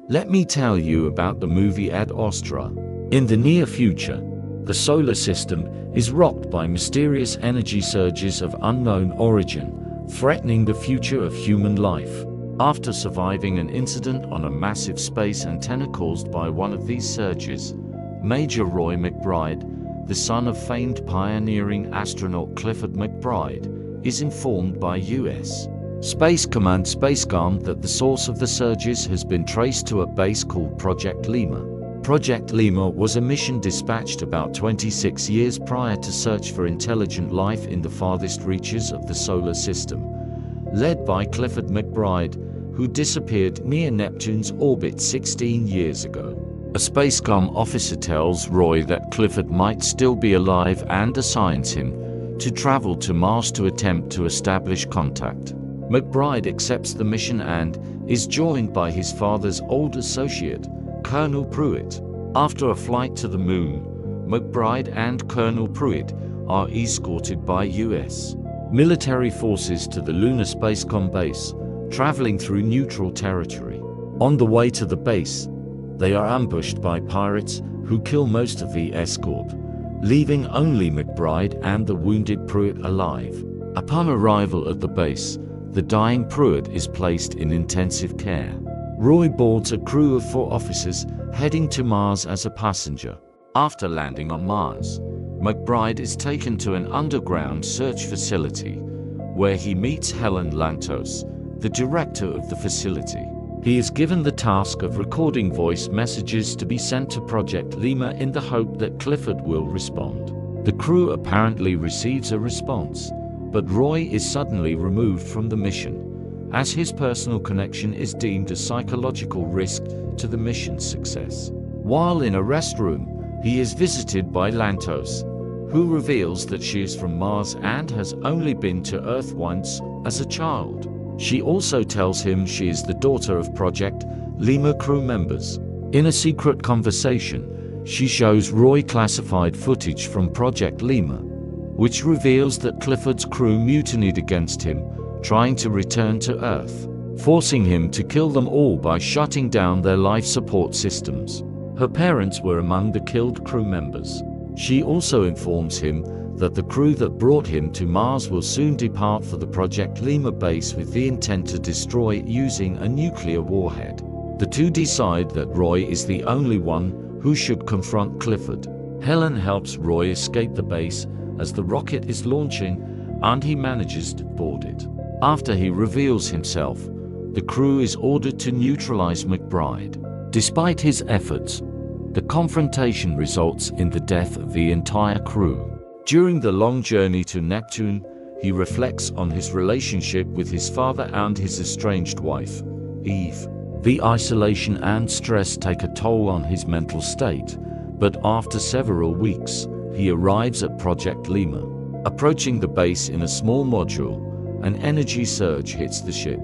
Let me tell you about the movie Ad Astra. In the near future, the solar system is rocked by mysterious energy surges of unknown origin, threatening the future of human life. After surviving an incident on a massive space antenna caused by one of these surges, Major Roy McBride, the son of famed pioneering astronaut Clifford McBride, is informed by U.S. Space Command Spacecom that the source of the surges has been traced to a base called Project Lima. Project Lima was a mission dispatched about 26 years prior to search for intelligent life in the farthest reaches of the solar system, led by Clifford McBride, who disappeared near Neptune's orbit 16 years ago. A Spacecom officer tells Roy that Clifford might still be alive and assigns him to travel to Mars to attempt to establish contact. McBride accepts the mission and is joined by his father's old associate, Colonel Pruitt. After a flight to the moon, McBride and Colonel Pruitt are escorted by U.S. military forces to the Lunar Spacecom base, traveling through neutral territory. On the way to the base, they are ambushed by pirates who kill most of the escort, leaving only McBride and the wounded Pruitt alive. Upon arrival at the base, the dying Pruitt is placed in intensive care. Roy boards a crew of 4 officers heading to Mars as a passenger. After landing on Mars, McBride is taken to an underground search facility, where he meets Helen Lantos, the director of the facility. He is given the task of recording voice messages to be sent to Project Lima in the hope that Clifford will respond. The crew apparently receives a response, but Roy is suddenly removed from the mission, as his personal connection is deemed a psychological risk to the mission's success. While in a restroom, he is visited by Lantos, who reveals that she is from Mars and has only been to Earth once as a child. She also tells him she is the daughter of Project Lima crew members. In a secret conversation, she shows Roy classified footage from Project Lima, which reveals that Clifford's crew mutinied against him, trying to return to Earth, forcing him to kill them all by shutting down their life support systems. Her parents were among the killed crew members. She also informs him that the crew that brought him to Mars will soon depart for the Project Lima base with the intent to destroy it using a nuclear warhead. The two decide that Roy is the only one who should confront Clifford. Helen helps Roy escape the base as the rocket is launching, and he manages to board it. After he reveals himself, the crew is ordered to neutralize McBride. Despite his efforts, the confrontation results in the death of the entire crew. During the long journey to Neptune, he reflects on his relationship with his father and his estranged wife, Eve. The isolation and stress take a toll on his mental state, but after several weeks, he arrives at Project Lima. Approaching the base in a small module, an energy surge hits the ship,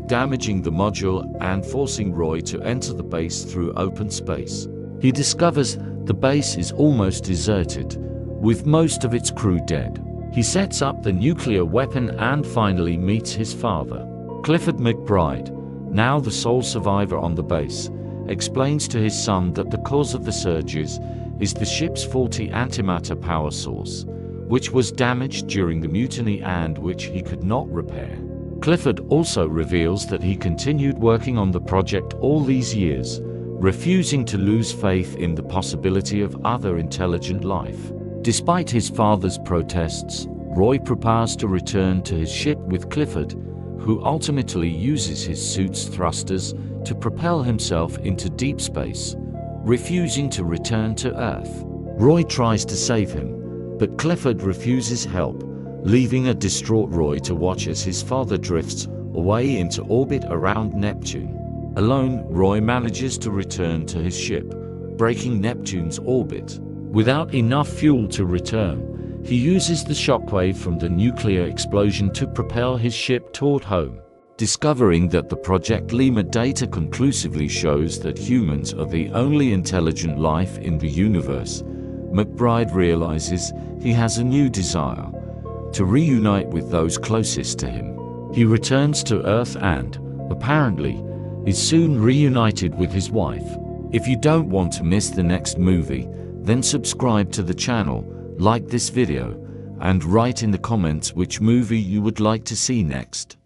damaging the module and forcing Roy to enter the base through open space. He discovers the base is almost deserted, with most of its crew dead. He sets up the nuclear weapon and finally meets his father. Clifford McBride, now the sole survivor on the base, explains to his son that the cause of the surges is the ship's faulty antimatter power source, which was damaged during the mutiny and which he could not repair. Clifford also reveals that he continued working on the project all these years, refusing to lose faith in the possibility of other intelligent life. Despite his father's protests, Roy prepares to return to his ship with Clifford, who ultimately uses his suit's thrusters to propel himself into deep space, refusing to return to Earth. Roy tries to save him, but Clifford refuses help, leaving a distraught Roy to watch as his father drifts away into orbit around Neptune. Alone, Roy manages to return to his ship, breaking Neptune's orbit. Without enough fuel to return, he uses the shockwave from the nuclear explosion to propel his ship toward home. Discovering that the Project Lima data conclusively shows that humans are the only intelligent life in the universe, McBride realizes he has a new desire: to reunite with those closest to him. He returns to Earth and, apparently, is soon reunited with his wife. If you don't want to miss the next movie, then subscribe to the channel, like this video, and write in the comments which movie you would like to see next.